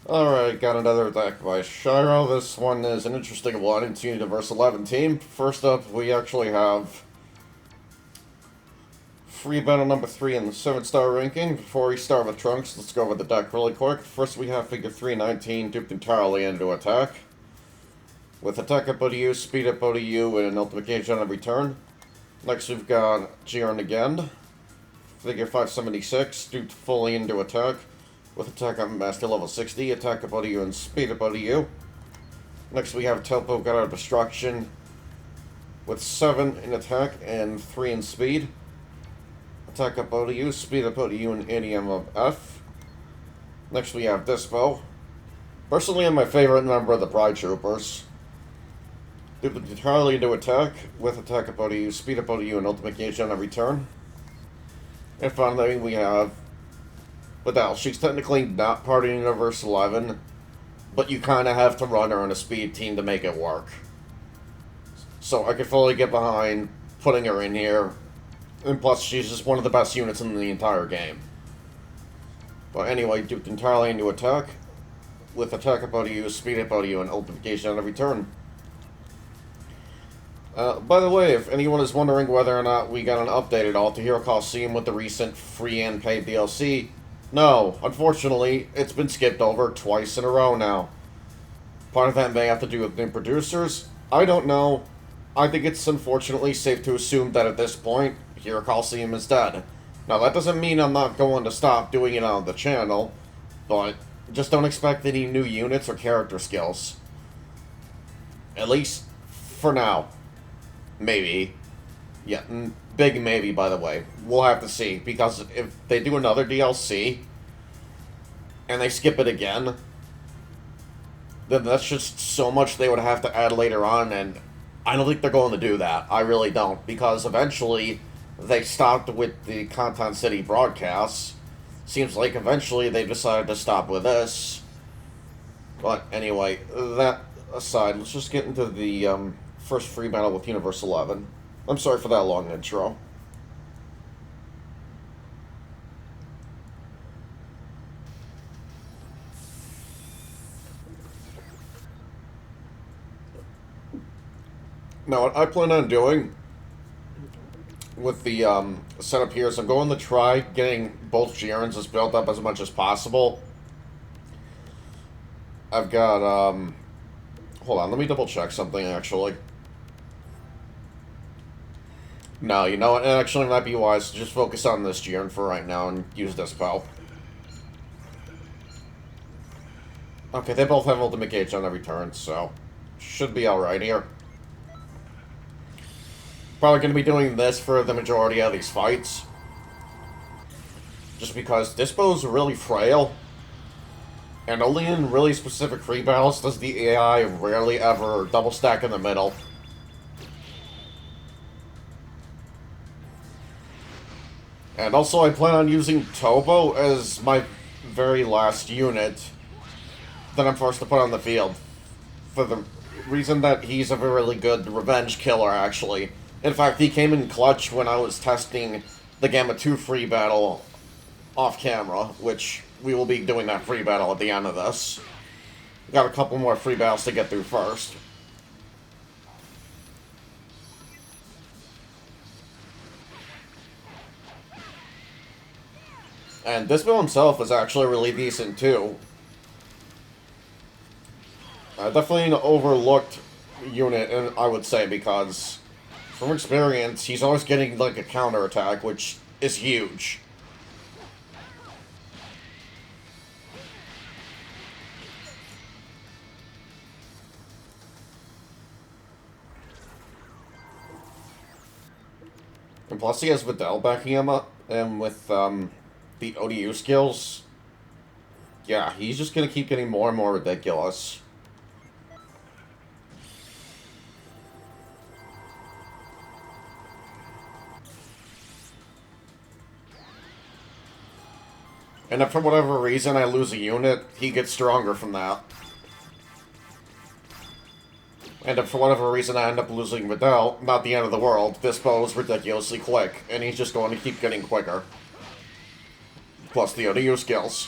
Alright, got another deck by Shiro. This one is an interesting one. It's Universe 11 team. First up, we actually have free battle number 3 in the 7-star ranking. Before we start with Trunks, let's go over the deck really quick. First, we have figure 319 duped entirely into attack. With attack up ODU, speed up ODU, and an ultimate gauge on every turn. Next, we've got Jiren again. Figure 576, duped fully into attack. With attack on master level 60, attack up ODU and speed up ODU. Next we have Telpo God of Destruction with 7 in attack and 3 in speed. Attack up ODU, speed up ODU, and ADM of F. Next we have Dispo. Personally, I'm my favorite member of the Pride Troopers. Duplicate entirely into attack with attack up ODU, speed up ODU, and ultimate gauge on every turn. And finally we have Vidal. She's technically not part of Universe 11, but you kind of have to run her on a speed team to make it work. So I could fully get behind putting her in here, and plus she's just one of the best units in the entire game. But anyway, duped entirely into attack, with attack up ODU, speed up ODU, and ultimate gauge on every turn. By the way, if anyone is wondering whether or not we got an update at all to Hero Colosseum with the recent free and paid DLC, no, unfortunately, it's been skipped over twice in a row now. Part of that may have to do with new producers. I don't know. I think it's unfortunately safe to assume that at this point, Hero Colosseum is dead. Now, that doesn't mean I'm not going to stop doing it on the channel, but just don't expect any new units or character skills. At least for now. Maybe. Yeah, big maybe, by the way. We'll have to see, because if they do another DLC, and they skip it again, then that's just so much they would have to add later on, and I don't think they're going to do that. I really don't, because eventually they stopped with the Content City broadcasts. Seems like eventually they decided to stop with this. But anyway, that aside, let's just get into the first free battle with Universe 11. I'm sorry for that long intro. Now, what I plan on doing with the setup here is I'm going to try getting both Jirens as built up as much as possible. I've got, hold on, let me double check something, actually. No, you know what? It actually might be wise to just focus on this Jiren for right now and use this bow. Okay, they both have ultimate gauge on every turn, so should be alright here. Probably going to be doing this for the majority of these fights. Just because this bow is really frail. And only in really specific free battles does the AI rarely ever double stack in the middle. And also, I plan on using Tobo as my very last unit that I'm forced to put on the field. For the reason that he's a really good revenge killer, actually. In fact, he came in clutch when I was testing the Gamma 2 free battle off camera, which we will be doing that free battle at the end of this. Got a couple more free battles to get through first. And this build himself is actually really decent, too. Definitely an overlooked unit, I would say, because from experience, he's always getting, like, a counterattack, which is huge. And plus he has Vidal backing him up, and with, the ODU skills, yeah, he's just gonna keep getting more and more ridiculous. And if for whatever reason I lose a unit, he gets stronger from that. And if for whatever reason I end up losing Vidal, not the end of the world. This bow is ridiculously quick, and he's just going to keep getting quicker. Plus the ODU skills.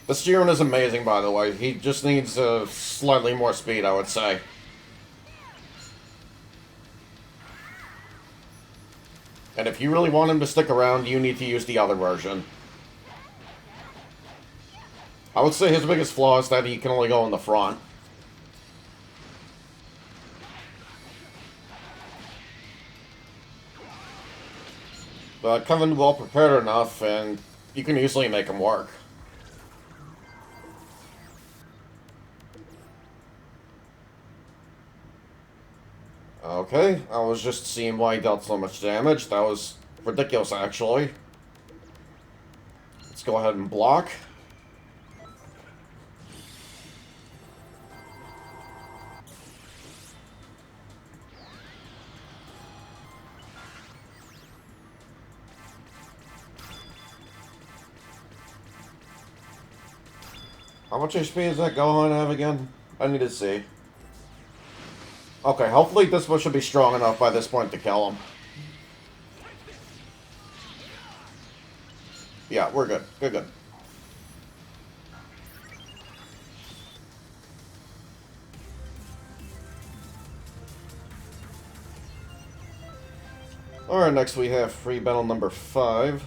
This Jiren is amazing, by the way. He just needs slightly more speed, I would say. And if you really want him to stick around, you need to use the other version. I would say his biggest flaw is that he can only go in the front. But Kevin well prepared enough, and you can easily make him work. Okay, I was just seeing why he dealt so much damage. That was ridiculous, actually. Let's go ahead and block. How much HP is that going to have again? I need to see. Okay, hopefully this one should be strong enough by this point to kill him. Yeah, we're good. Good. Alright, next we have free battle number 5.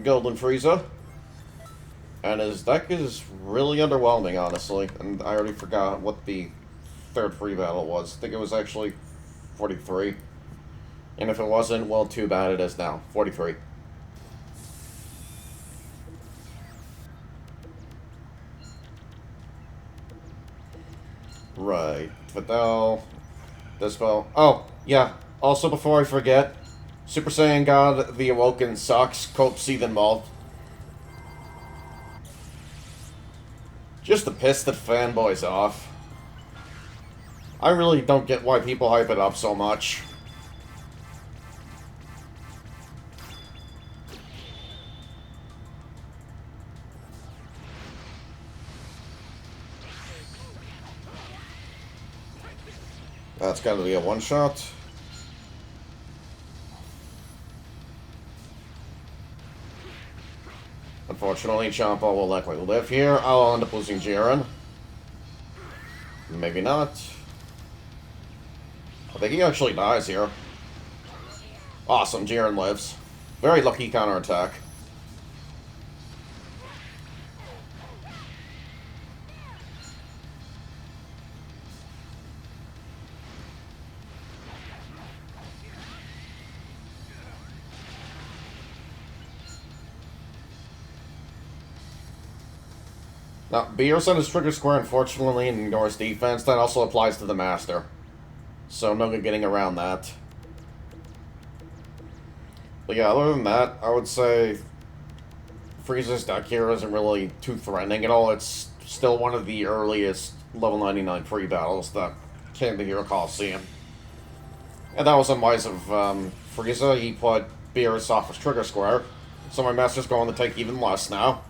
Golden Frieza. And his deck is really underwhelming, honestly. And I already forgot what the third free battle was. I think it was actually 43. And if it wasn't, well, too bad it is now. 43. Right. Vidal. Dispo. Oh, yeah. Also, before I forget, Super Saiyan God, the Awoken sucks. Cope, Seethe, and Malt. Just to piss the fanboys off. I really don't get why people hype it up so much. That's gotta be a one-shot. Unfortunately, Champa will likely live here. I'll end up losing Jiren. Maybe not. I think he actually dies here. Awesome, Jiren lives. Very lucky counterattack. Now, Beerus and his trigger square unfortunately ignores defense. That also applies to the Master. So no good getting around that. But yeah, other than that, I would say Frieza's deck here isn't really too threatening at all. It's still one of the earliest level 99 free battles that came to Hero Colosseum. And that was unwise of Frieza. He put Beerus off his trigger square. So my Master's going to take even less now.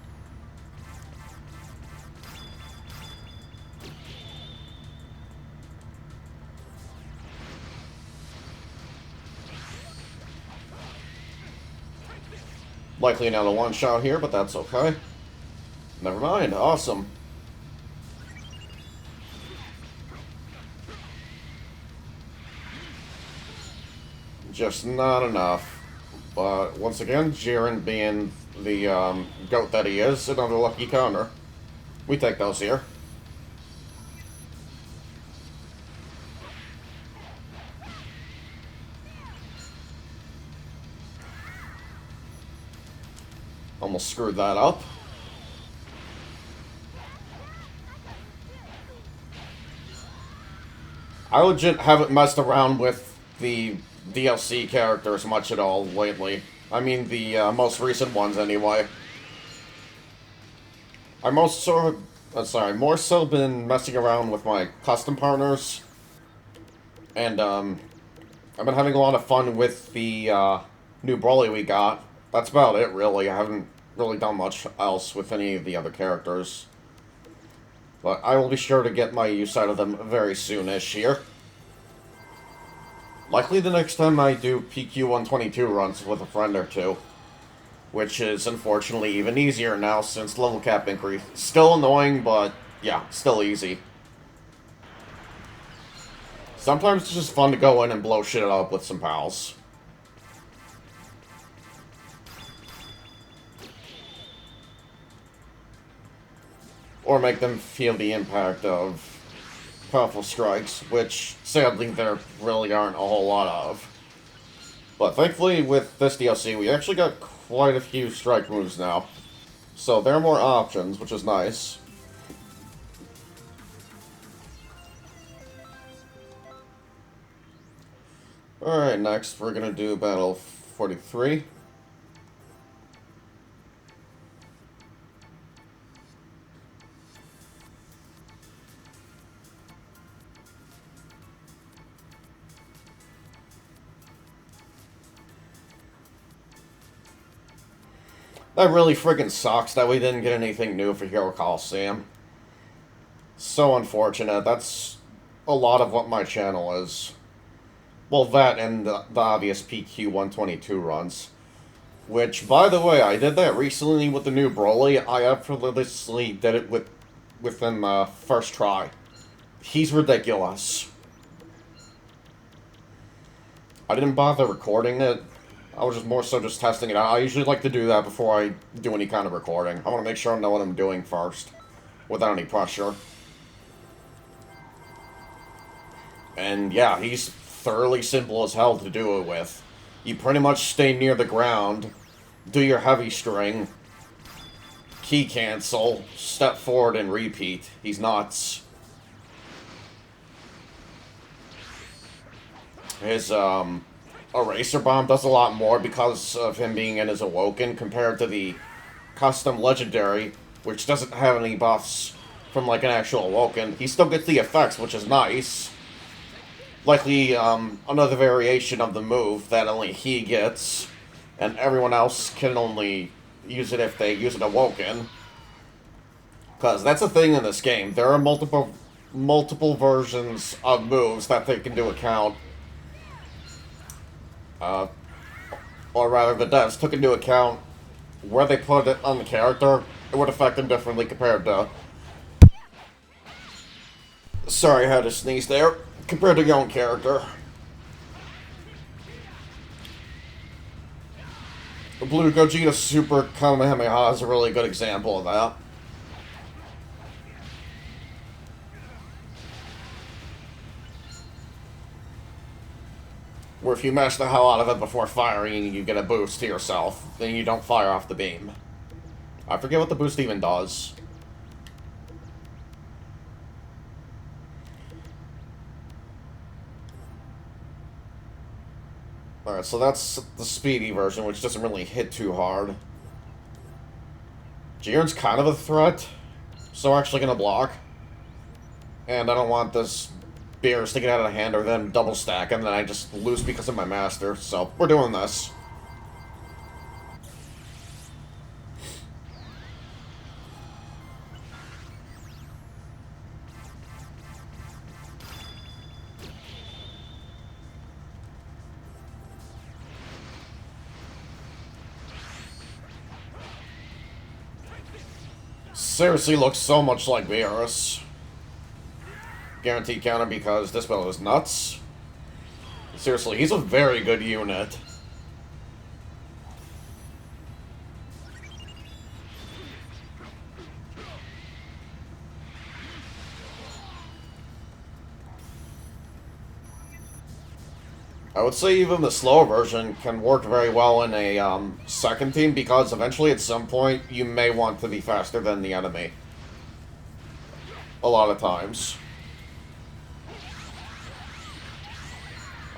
Likely another one-shot here, but that's okay. Never mind. Awesome. Just not enough. But once again, Jiren being the goat that he is, another lucky counter. We take those here. Almost screwed that up. I legit haven't messed around with the DLC characters much at all lately. I mean, the most recent ones anyway. I more so been messing around with my custom partners. And, I've been having a lot of fun with the, new Broly we got. That's about it, really. I haven't really done much else with any of the other characters. But I will be sure to get my use out of them very soonish here. Likely the next time I do PQ 122 runs with a friend or two. Which is unfortunately even easier now since level cap increase. Still annoying, but yeah, still easy. Sometimes it's just fun to go in and blow shit up with some pals. Or make them feel the impact of powerful strikes, which sadly there really aren't a whole lot of. But thankfully with this DLC we actually got quite a few strike moves now. So there are more options, which is nice. Alright, next we're gonna do Battle 43. That really friggin' sucks that we didn't get anything new for Hero Colosseum. So unfortunate. That's a lot of what my channel is. Well, that and the obvious PQ 122 runs. Which, by the way, I did that recently with the new Broly. I effortlessly did it within the first try. He's ridiculous. I didn't bother recording it. I was just more so just testing it out. I usually like to do that before I do any kind of recording. I want to make sure I know what I'm doing first, without any pressure. And yeah, he's thoroughly simple as hell to do it with. You pretty much stay near the ground, do your heavy string, key cancel, step forward and repeat. He's nuts. His, Eraser Bomb does a lot more because of him being in his Awoken compared to the custom Legendary, which doesn't have any buffs from, like, an actual Awoken. He still gets the effects, which is nice. Likely, another variation of the move that only he gets, and everyone else can only use it if they use an Awoken. Because that's the thing in this game. There are multiple versions of moves that take into account or rather the devs took into account where they put it on the character. It would affect them differently compared to... Sorry, I had to sneeze there. Compared to your own character. The Blue Gogeta Super Kamehameha is a really good example of that. Where if you mash the hell out of it before firing, you get a boost to yourself. Then you don't fire off the beam. I forget what the boost even does. Alright, so that's the speedy version, which doesn't really hit too hard. Jiren's kind of a threat, so we're actually gonna block. And I don't want this beers to get out of hand or then double stack and then I just lose because of my master, so we're doing this. Seriously looks so much like Beerus. Guaranteed counter because this build is nuts. Seriously, he's a very good unit. I would say even the slower version can work very well in a second team because eventually at some point you may want to be faster than the enemy. A lot of times.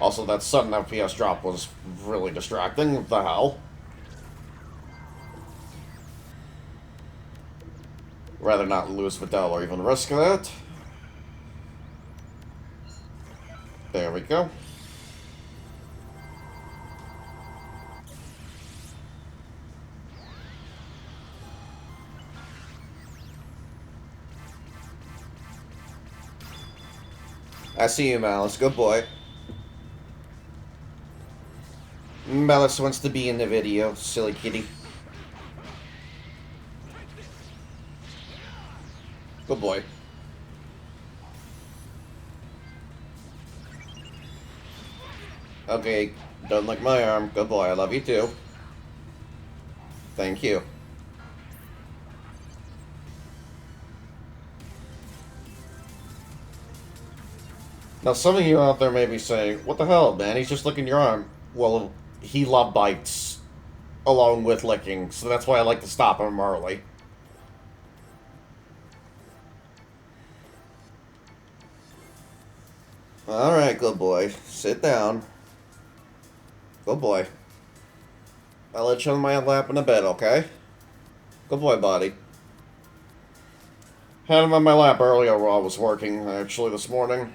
Also, that sudden FPS drop was really distracting. What the hell? Rather not lose Videl or even risk that. There we go. I see you, Malice. Good boy. Malice wants to be in the video, silly kitty. Good boy. Okay, don't lick my arm. Good boy, I love you too. Thank you. Now, some of you out there may be saying, what the hell, man? He's just licking your arm. Well, he love bites along with licking, so that's why I like to stop him early. Alright, good boy. Sit down. Good boy. I'll let you on my lap in a bed, okay? Good boy, buddy. Had him on my lap earlier while I was working, actually, this morning.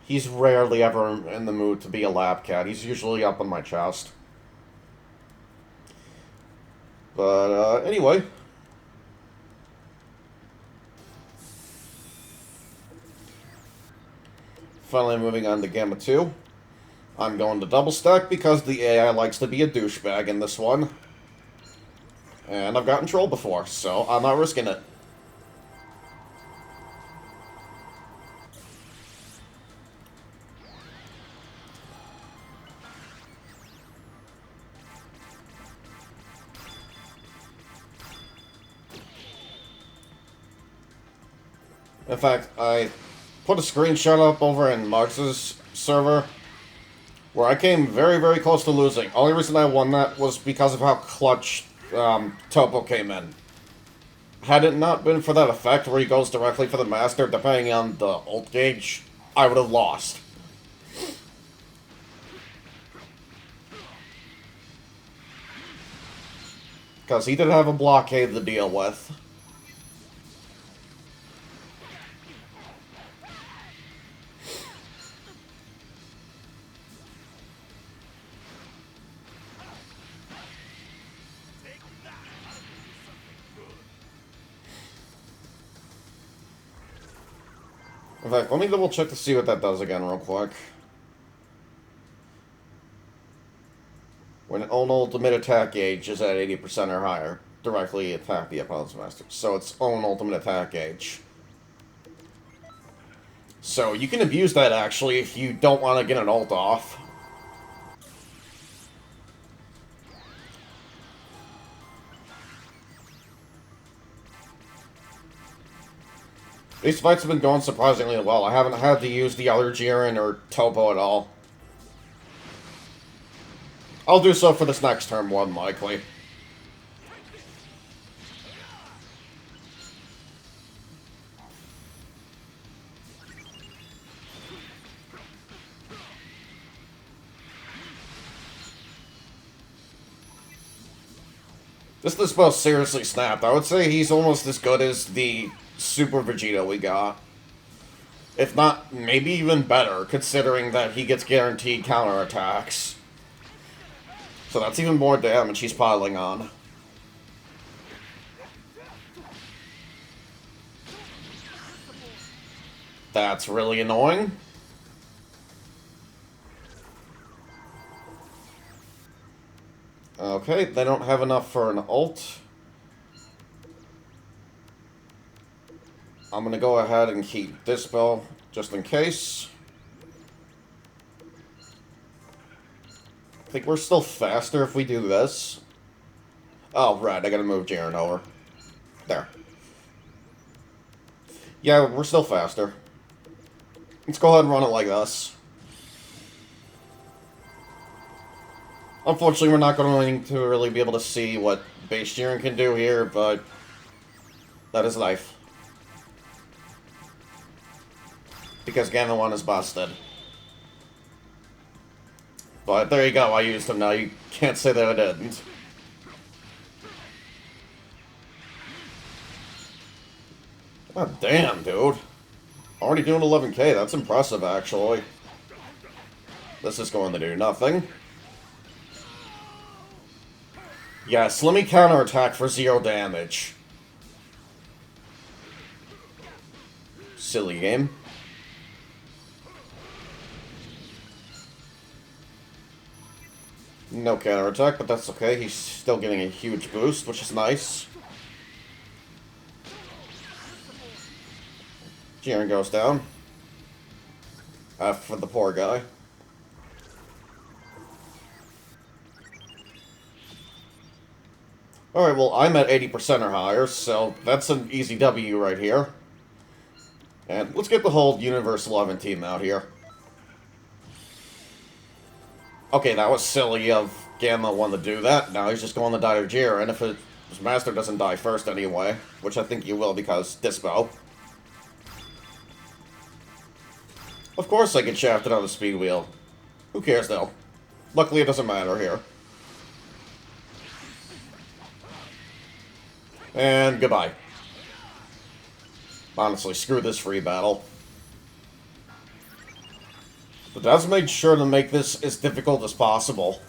He's rarely ever in the mood to be a lap cat. He's usually up on my chest. But, anyway. Finally moving on to Gamma 2. I'm going to double stack because the AI likes to be a douchebag in this one. And I've gotten trolled before, so I'm not risking it. In fact, I put a screenshot up over in Marx's server where I came very, very close to losing. Only reason I won that was because of how clutch Topo came in. Had it not been for that effect where he goes directly for the master, depending on the ult gauge, I would have lost. Because he did have a blockade to deal with. In fact, let me double check to see what that does again real quick. When own ultimate attack gauge is at 80% or higher, directly attack the opponent's master. So its own ultimate attack gauge. So you can abuse that actually if you don't want to get an ult off. These fights have been going surprisingly well. I haven't had to use the other Jiren or Topo at all. I'll do so for this next turn, more than likely. This is most seriously snapped. I would say he's almost as good as the Super Vegeta we got. If not, maybe even better, considering that he gets guaranteed counterattacks. So that's even more damage he's piling on. That's really annoying. Okay, they don't have enough for an ult. I'm gonna go ahead and keep this spell, just in case. I think we're still faster if we do this. Oh, right, I gotta move Jiren over. There. Yeah, we're still faster. Let's go ahead and run it like this. Unfortunately, we're not going to really be able to see what base Jiren can do here, but that is life. Because Gamma 1 is busted. But there you go, I used him now. You can't say that I didn't. God damn, dude. Already doing 11k, that's impressive, actually. This is going to do nothing. Yes, let me counterattack for 0 damage. Silly game. No counterattack, but that's okay. He's still getting a huge boost, which is nice. Jiren goes down. F for the poor guy. Alright, well, I'm at 80% or higher, so that's an easy W right here. And let's get the whole Universe 11 team out here. Okay, that was silly of Gamma wanting to do that. Now he's just going to die to Jiren if his master doesn't die first anyway. Which I think he will because Dispo. Of course I get shafted on the speed wheel. Who cares though? Luckily it doesn't matter here. And goodbye. Honestly, screw this free battle. But Dev's made sure to make this as difficult as possible.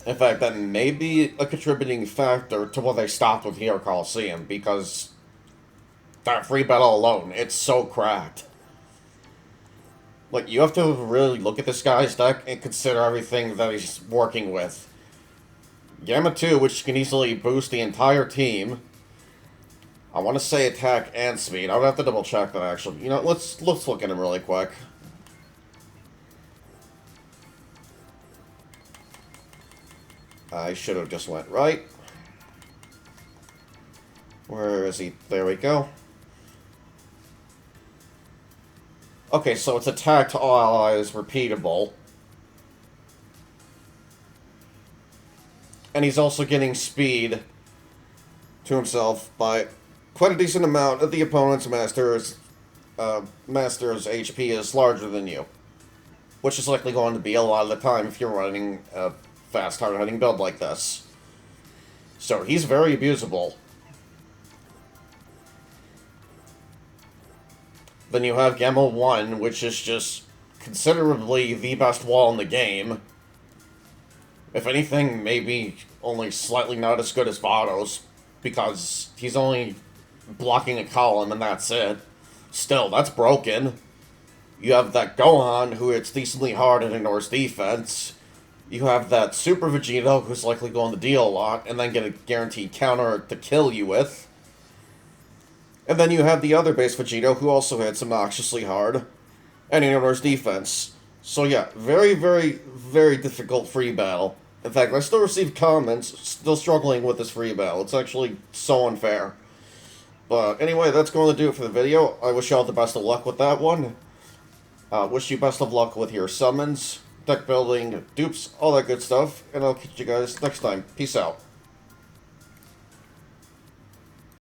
In fact, that may be a contributing factor to what they stopped with here Colosseum, because that free battle alone, it's so cracked. Like, you have to really look at this guy's deck and consider everything that he's working with. Gamma 2, which can easily boost the entire team. I want to say attack and speed. I would have to double check that actually. You know, let's look at him really quick. I should have just went right. Where is he? There we go. Okay, so it's attack to all allies, repeatable. And he's also getting speed to himself by quite a decent amount of the opponent's master's HP is larger than you. Which is likely going to be a lot of the time if you're running a fast, hard-hitting build like this. So he's very abusable. Then you have Gamma 1, which is just considerably the best wall in the game. If anything, maybe only slightly not as good as Vados, because he's only blocking a column and that's it. Still, that's broken. You have that Gohan, who hits decently hard and ignores defense. You have that Super Vegito, who's likely going to deal a lot, and then get a guaranteed counter to kill you with. And then you have the other base Vegito, who also hits obnoxiously hard, and ignores defense. So yeah, very, very, very difficult free battle. In fact, I still receive comments, still struggling with this free battle. It's actually so unfair. But anyway, that's going to do it for the video. I wish y'all the best of luck with that one. Wish you best of luck with your summons, deck building, dupes, all that good stuff. And I'll catch you guys next time. Peace out.